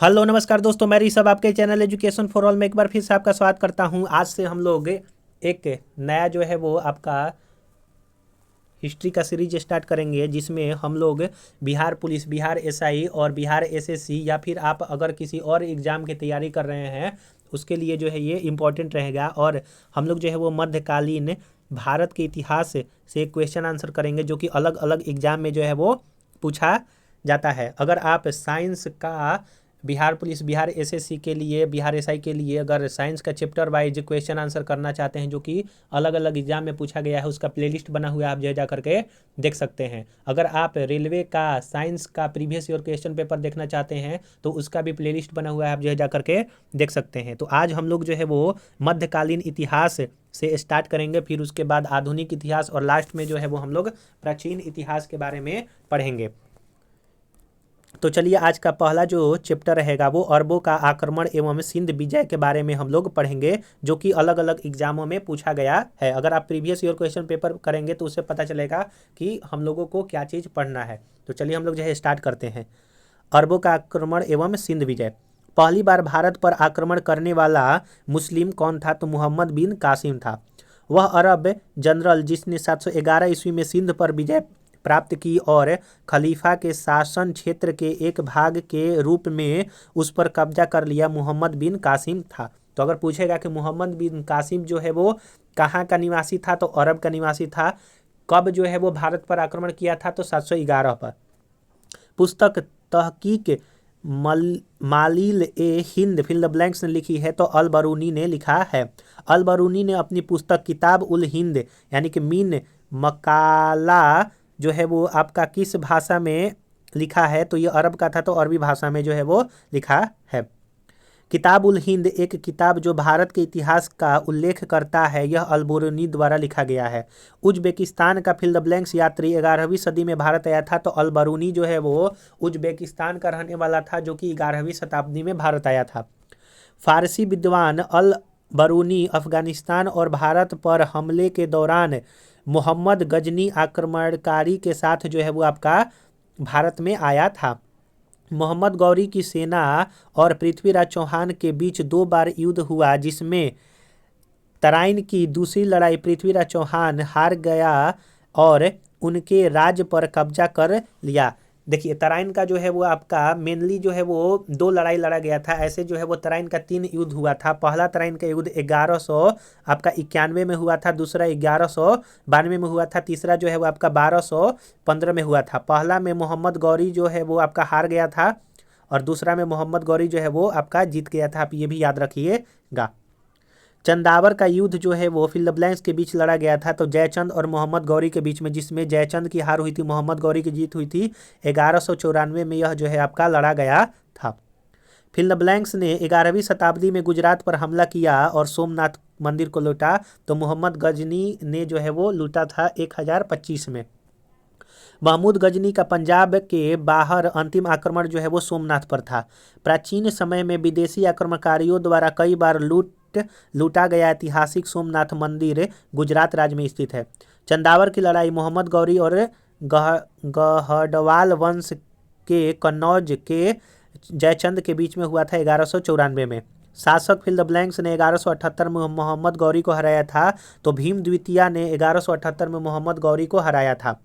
Hello नमस्कार दोस्तों, मैं ऋषभ आपके चैनल एजुकेशन फॉर ऑल में एक बार फिर से आपका स्वागत करता हूं। आज से हम लोग एक नया जो है वो आपका हिस्ट्री का सीरीज स्टार्ट करेंगे, जिसमें हम लोग बिहार पुलिस, बिहार एसआई और बिहार एसएससी, या फिर आप अगर किसी और एग्ज़ाम की तैयारी कर रहे हैं उसके लिए जो है ये इम्पोर्टेंट रहेगा। और हम लोग जो है वो मध्यकालीन भारत के इतिहास से क्वेश्चन आंसर करेंगे, जो कि अलग अलग एग्ज़ाम में जो है वो पूछा जाता है। अगर आप साइंस का बिहार पुलिस, बिहार एसएससी के लिए, बिहार एसआई के लिए अगर साइंस का चैप्टर वाइज क्वेश्चन आंसर करना चाहते हैं, जो कि अलग अलग एग्जाम में पूछा गया है, उसका प्लेलिस्ट बना हुआ है, आप जा करके देख सकते हैं। अगर आप रेलवे का साइंस का प्रीवियस ईयर क्वेश्चन पेपर देखना चाहते हैं तो उसका भी प्लेलिस्ट बना हुआ है, आप जो जा करके देख सकते हैं। तो आज हम लोग जो है वो मध्यकालीन इतिहास से स्टार्ट करेंगे, फिर उसके बाद आधुनिक इतिहास, और लास्ट में जो है वो हम लोग प्राचीन इतिहास के बारे में पढ़ेंगे। तो चलिए, आज का पहला जो चैप्टर रहेगा वो अरबों का आक्रमण एवं सिंध विजय के बारे में हम लोग पढ़ेंगे, जो कि अलग अलग एग्जामों में पूछा गया है। अगर आप प्रीवियस ईयर क्वेश्चन पेपर करेंगे तो उससे पता चलेगा कि हम लोगों को क्या चीज़ पढ़ना है। तो चलिए हम लोग जो है स्टार्ट करते हैं। अरबों का आक्रमण एवं सिंध विजय। पहली बार भारत पर आक्रमण करने वाला मुस्लिम कौन था? तो मोहम्मद बिन कासिम था। वह अरब जनरल जिसने 711 ईस्वी में सिंध पर विजय प्राप्त की और खलीफा के शासन क्षेत्र के एक भाग के रूप में उस पर कब्जा कर लिया, मोहम्मद बिन कासिम था। तो अगर पूछेगा कि मोहम्मद बिन कासिम जो है वो कहाँ का निवासी था, तो अरब का निवासी था। कब जो है वो भारत पर आक्रमण किया था? तो 711 पर। पुस्तक तहकीक मालिल ए हिंद फिल द ब्लैंक्स ने लिखी है, तो अल बरूनी ने लिखा है। अल बरूनी ने अपनी पुस्तक किताब उल हिंद यानी कि मीन मकाला जो है वो आपका किस भाषा में लिखा है? तो ये अरब का था, तो अरबी भाषा में जो है वो लिखा है। किताब उल हिंद एक किताब जो भारत के इतिहास का उल्लेख करता है, यह अल-बरूनी द्वारा लिखा गया है। उज्बेकिस्तान का फिल द ब्लैंक्स यात्री 11वीं सदी में भारत आया था, तो अल-बरूनी जो है वो उज्बेकिस्तान का रहने वाला था, जो कि 11वीं शताब्दी में भारत आया था। फारसी विद्वान अल बरूनी अफगानिस्तान और भारत पर हमले के दौरान मोहम्मद गजनी आक्रमणकारी के साथ जो है वो आपका भारत में आया था। मोहम्मद गौरी की सेना और पृथ्वीराज चौहान के बीच 2 बार युद्ध हुआ, जिसमें तराइन की दूसरी लड़ाई पृथ्वीराज चौहान हार गया और उनके राज्य पर कब्जा कर लिया। देखिए, तराइन का जो है वो आपका मेनली जो है वो 2 लड़ाई लड़ा गया था। ऐसे जो है वो तराइन का 3 युद्ध हुआ था। पहला तराइन का युद्ध 1100 आपका 91 में हुआ था, दूसरा 1192 में हुआ था, तीसरा जो है वो आपका 1215 में हुआ था। पहला में मोहम्मद गौरी जो है वो आपका हार गया था, और दूसरा में मोहम्मद गौरी जो है वो आपका जीत गया था। आप ये भी याद रखिएगा। चंदावर का युद्ध जो है वो फिल द ब्लैंक्स के बीच लड़ा गया था, तो जयचंद और मोहम्मद गौरी के बीच में, जिसमें जयचंद की हार हुई थी, मोहम्मद गौरी की जीत हुई थी। 1194 में यह जो है आपका लड़ा गया था। फिल द ब्लैंक्स ने 11वीं शताब्दी में गुजरात पर हमला किया और सोमनाथ मंदिर को लूटा, तो मोहम्मद गजनी ने जो है वो लूटा था 1025 में। महमूद गजनी का पंजाब के बाहर अंतिम आक्रमण जो है वो सोमनाथ पर था। प्राचीन समय में विदेशी आक्रमणकारियों द्वारा कई बार लूटा गया ऐतिहासिक सोमनाथ मंदिर गुजरात राज्य में स्थित है। चंदावर की लड़ाई मोहम्मद गौरी और गहडवाल वंश के कन्नौज के जयचंद के बीच में हुआ था 1194 में। शासक फिल द ब्लैंक्स ने 1178 में मोहम्मद गौरी को हराया था, तो भीम द्वितीय ने 1178 में मोहम्मद गौरी को हराया था।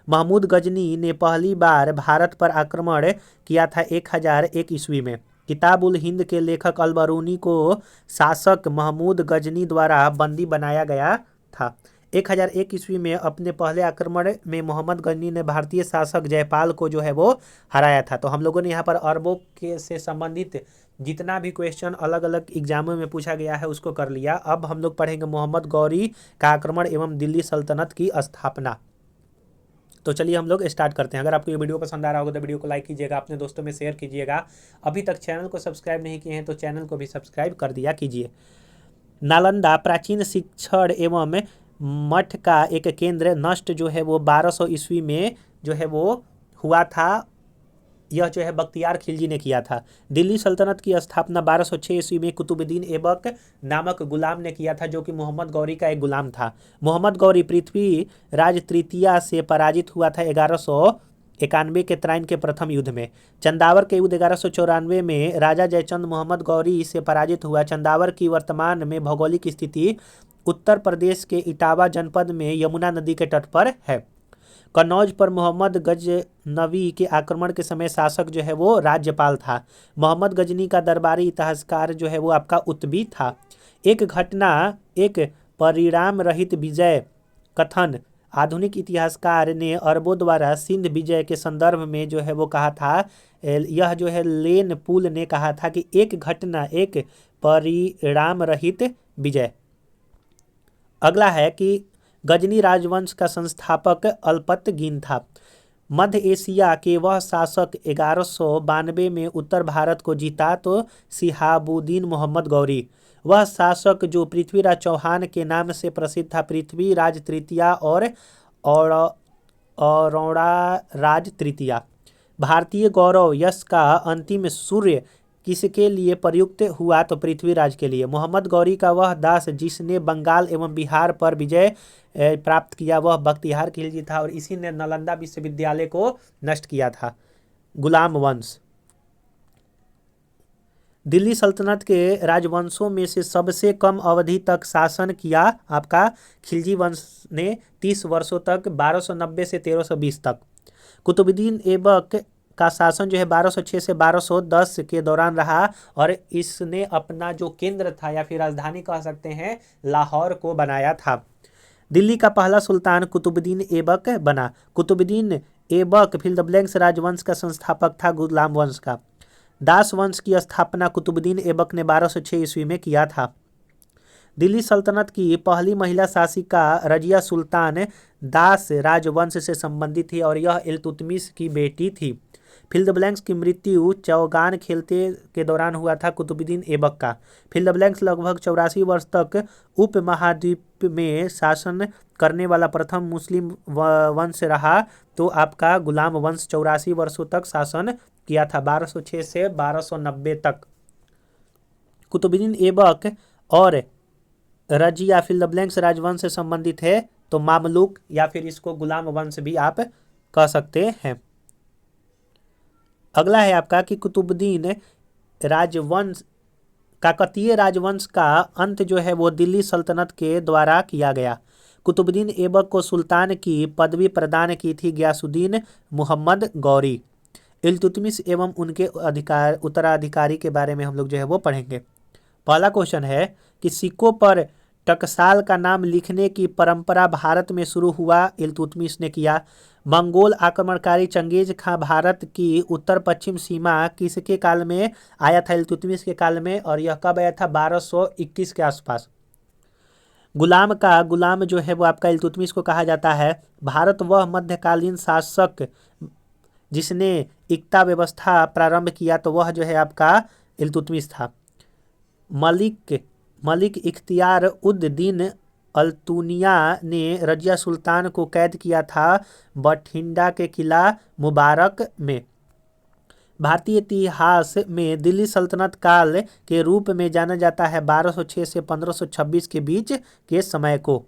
महमूद गजनी ने पहली बार भारत पर आक्रमण किया था 1001 ईस्वी में। किताब उल हिंद के लेखक अल बरूनी को शासक महमूद गजनी द्वारा बंदी बनाया गया था। 1001 ईस्वी में अपने पहले आक्रमण में मोहम्मद गजनी ने भारतीय शासक जयपाल को जो है वो हराया था। तो हम लोगों ने यहाँ पर अरबों के से संबंधित जितना भी क्वेश्चन अलग अलग एग्जामों में पूछा गया है उसको कर लिया। अब हम लोग पढ़ेंगे मोहम्मद गौरी का आक्रमण एवं दिल्ली सल्तनत की स्थापना। तो चलिए हम लोग स्टार्ट करते हैं। अगर आपको ये वीडियो पसंद आ रहा होगा तो वीडियो को लाइक कीजिएगा, अपने दोस्तों में शेयर कीजिएगा। अभी तक चैनल को सब्सक्राइब नहीं किए हैं तो चैनल को भी सब्सक्राइब कर दिया कीजिए। नालंदा प्राचीन शिक्षण एवं मठ का एक केंद्र नष्ट जो है वो 1200 ईस्वी में जो है वो हुआ था। यह जो है बख्तियार खिलजी ने किया था। दिल्ली सल्तनत की स्थापना 1206 ईस्वी में कुतुबुद्दीन ऐबक नामक गुलाम ने किया था, जो कि मोहम्मद गौरी का एक गुलाम था। मोहम्मद गौरी पृथ्वी राज तृतीया से पराजित हुआ था 1191 के त्राइन के प्रथम युद्ध में। चंदावर के युद्ध 1194 में राजा जयचंद मोहम्मद गौरी से पराजित हुआ। चंदावर की वर्तमान में भौगोलिक स्थिति उत्तर प्रदेश के इटावा जनपद में यमुना नदी के तट पर है। कन्नौज पर मोहम्मद गजनवी के आक्रमण के समय शासक जो है वो राज्यपाल था। मोहम्मद गजनी का दरबारी इतिहासकार जो है वो आपका उत्बी था। एक घटना एक परिणाम रहित विजय कथन आधुनिक इतिहासकार ने अरबों द्वारा सिंध विजय के संदर्भ में जो है वो कहा था। यह जो है लेन पुल ने कहा था कि एक घटना एक परिणाम रहित विजय। अगला है कि गजनी राजवंश का संस्थापक अल्पतगीन था। मध्य एशिया के वह शासक 1192 में उत्तर भारत को जीता तो शिहाबुद्दीन मोहम्मद गौरी। वह शासक जो पृथ्वीराज चौहान के नाम से प्रसिद्ध था, पृथ्वीराज तृतीया और अरोड़ा राज तृतीया। भारतीय गौरव यश का अंतिम सूर्य किसके लिए प्रयुक्त हुआ तो पृथ्वीराज के लिए। मोहम्मद गौरी का वह दास जिसने बंगाल एवं बिहार पर विजय प्राप्त किया वह बख्तियार खिलजी था और इसी ने नालंदा विश्वविद्यालय को नष्ट किया था। गुलाम वंश दिल्ली सल्तनत के राजवंशों में से सबसे कम अवधि तक शासन किया आपका खिलजी वंश ने 30 वर्षों तक 1290 से 1320 तक। कुतुबुद्दीन ऐबक का शासन जो है 1206 से 1210 के दौरान रहा और इसने अपना जो केंद्र था या फिर राजधानी कह सकते हैं लाहौर को बनाया था। दिल्ली का पहला सुल्तान कुतुबुद्दीन ऐबक बना। Qutbuddin Aibak fill the blanks राजवंश का संस्थापक था। गुलाम वंश का दास वंश की स्थापना कुतुबुद्दीन ऐबक ने 1206 ईस्वी में किया था। दिल्ली सल्तनत की पहली महिला शासिका रजिया सुल्तान दास राजवंश से संबंधित थी और यह इल्तुतमिश की बेटी थी। फिल द ब्लैंक्स की मृत्यु चौगान खेलते के दौरान हुआ था कुतुबुद्दीन ऐबक का। फिल द ब्लैंक्स लगभग 84 वर्ष तक उप महाद्वीप में शासन करने वाला प्रथम मुस्लिम वंश रहा तो आपका गुलाम वंश 84 वर्षों तक शासन किया था 1206 से 1290 तक। कुतुबुद्दीन ऐबक और रजिया फिल द ब्लैंक्स राजवंश से संबंधित है तो मामलुक या फिर इसको गुलाम वंश भी आप कह सकते हैं। अगला है आपका कि कुतुबुद्दीन राजवंश काकतीय राजवंश का अंत जो है वो दिल्ली सल्तनत के द्वारा किया गया। कुतुबुद्दीन ऐबक को सुल्तान की पदवी प्रदान की थी गयासुद्दीन मोहम्मद गौरी। इल्तुतमिश एवं उनके उत्तराधिकारी के बारे में हम लोग जो है वो पढ़ेंगे। पहला क्वेश्चन है कि सिक्कों पर टकसाल का नाम लिखने की परंपरा भारत में शुरू हुआ इल्तुतमिश ने किया। मंगोल आक्रमणकारी चंगेज खां भारत की उत्तर पश्चिम सीमा किसके काल में आया था इल्तुतमिश के काल में और यह कब आया था 1221 के आसपास। गुलाम जो है वो आपका इल्तुतमिश को कहा जाता है। भारत वह मध्यकालीन शासक जिसने इक्ता व्यवस्था प्रारंभ किया तो वह जो है आपका इल्तुतमिश था। मलिक इख्तियार उद दीन अल्तुनिया ने रजिया सुल्तान को कैद किया था बठिंडा के किला मुबारक में। भारतीय इतिहास में दिल्ली सल्तनत काल के रूप में जाना जाता है 1206 से 1526 के बीच के समय को।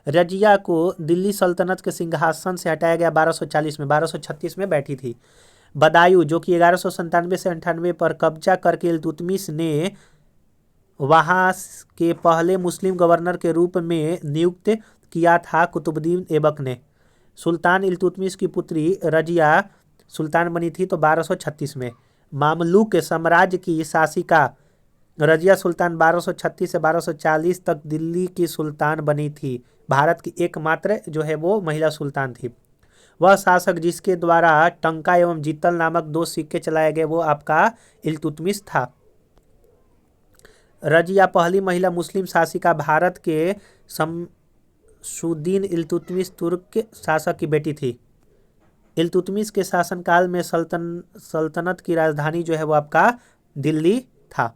रजिया को दिल्ली सल्तनत के सिंहासन से हटाया गया 1240 में। 1236 में बैठी थी। बदायूं जो कि 1197 से 98 पर कब्जा करके इल्तुतमिश ने वहाँ के पहले मुस्लिम गवर्नर के रूप में नियुक्त किया था कुतुबुद्दीन ऐबक ने। सुल्तान इल्तुतमिश की पुत्री रजिया सुल्तान बनी थी तो 1236 में। मामलुक साम्राज्य की शासिका रजिया सुल्तान 1236 से 1240 तक दिल्ली की सुल्तान बनी थी। भारत की एकमात्र जो है वो महिला सुल्तान थी। वह शासक जिसके द्वारा टंका एवं जीतल नामक 2 सिक्के चलाए गए वो आपका इल्तुतमिश था। रजिया पहली महिला मुस्लिम शासिका भारत के शमसुद्दीन इल्तुतमिश तुर्क शासक की बेटी थी। इल्तुतमिश के शासनकाल में सल्तनत की राजधानी जो है वो आपका दिल्ली था।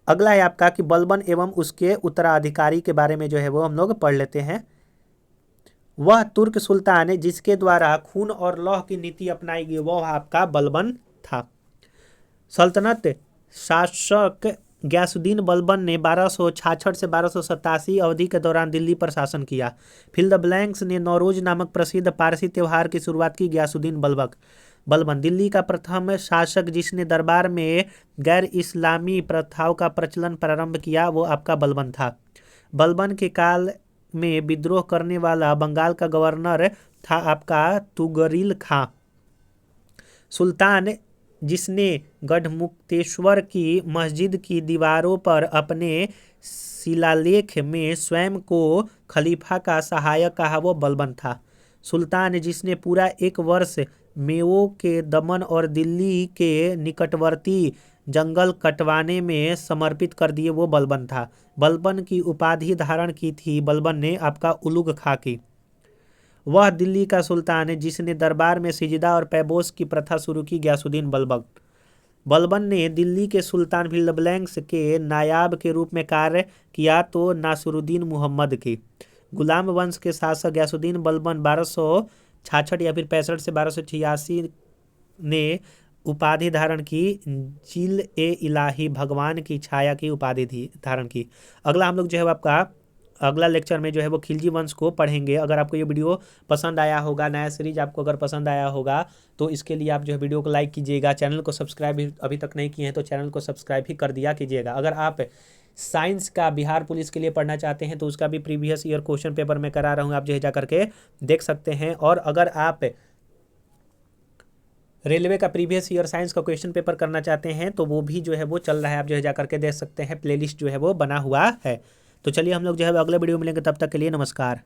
अगला है आपका कि बलबन एवं उसके उत्तराधिकारी के बारे में जो है वो हम लोग पढ़ लेते हैं। वह तुर्क सुल्तान जिसके द्वारा खून और लौह की नीति अपनाई गई वह आपका बलबन था। सल्तनत शासक गयासुद्दीन बलबन ने 1266 से 1287 अवधि के दौरान दिल्ली पर शासन किया। फिल द ब्लैंक्स ने नौरोज नामक प्रसिद्ध पारसी त्यौहार की शुरुआत की। गयासुद्दीन बलबन दिल्ली का प्रथम शासक जिसने दरबार में गैर इस्लामी प्रथाओं का प्रचलन प्रारंभ किया वो आपका बलबन था। बलबन के काल में विद्रोह करने वाला बंगाल का गवर्नर था आपका तुगरिल खां। सुल्तान जिसने गढ़मुक्तेश्वर की मस्जिद की दीवारों पर अपने शिलालेख में स्वयं को खलीफा का सहायक कहा वो बलबन था। सुल्तान जिसने पूरा 1 वर्ष मेवों के दमन और दिल्ली के निकटवर्ती जंगल कटवाने में समर्पित कर दिए वो बलबन था। बलबन की उपाधि धारण की थी बलबन ने आपका उलुग खां की। वह दिल्ली का सुल्तान है जिसने दरबार में सिजदा और पैबोस की प्रथा शुरू की। गयासुद्दीन बलबन ने दिल्ली के सुल्तान भिल्लब्लैंक्स के नायाब के रूप में कार्य किया तो नासिरुद्दीन मुहम्मद के गुलाम वंश के शासक गयासुद्दीन बलबन 1266 या फिर 65 से 1286 ने उपाधि धारण की जिल ए इलाही भगवान की छाया की उपाधि धारण की। अगला हम लोग जो है आपका अगला लेक्चर में जो है वो खिलजी वंश को पढ़ेंगे। अगर आपको ये वीडियो पसंद आया होगा, नया सीरीज आपको अगर पसंद आया होगा तो इसके लिए आप जो है वीडियो को लाइक कीजिएगा। चैनल को सब्सक्राइब अभी तक नहीं किए हैं तो चैनल को सब्सक्राइब ही कर दिया कीजिएगा। अगर आप साइंस का बिहार पुलिस के लिए पढ़ना चाहते हैं तो उसका भी प्रीवियस ईयर क्वेश्चन पेपर में करा रहा हूँ, आप जो है जा करके देख सकते हैं। और अगर आप रेलवे का प्रीवियस ईयर साइंस का क्वेश्चन पेपर करना चाहते हैं तो वो भी जो है वो चल रहा है, आप जो है जा करके देख सकते हैं। प्लेलिस्ट जो है वो बना हुआ है। तो चलिए हम लोग जो है अगले वीडियो में मिलेंगे, तब तक के लिए नमस्कार।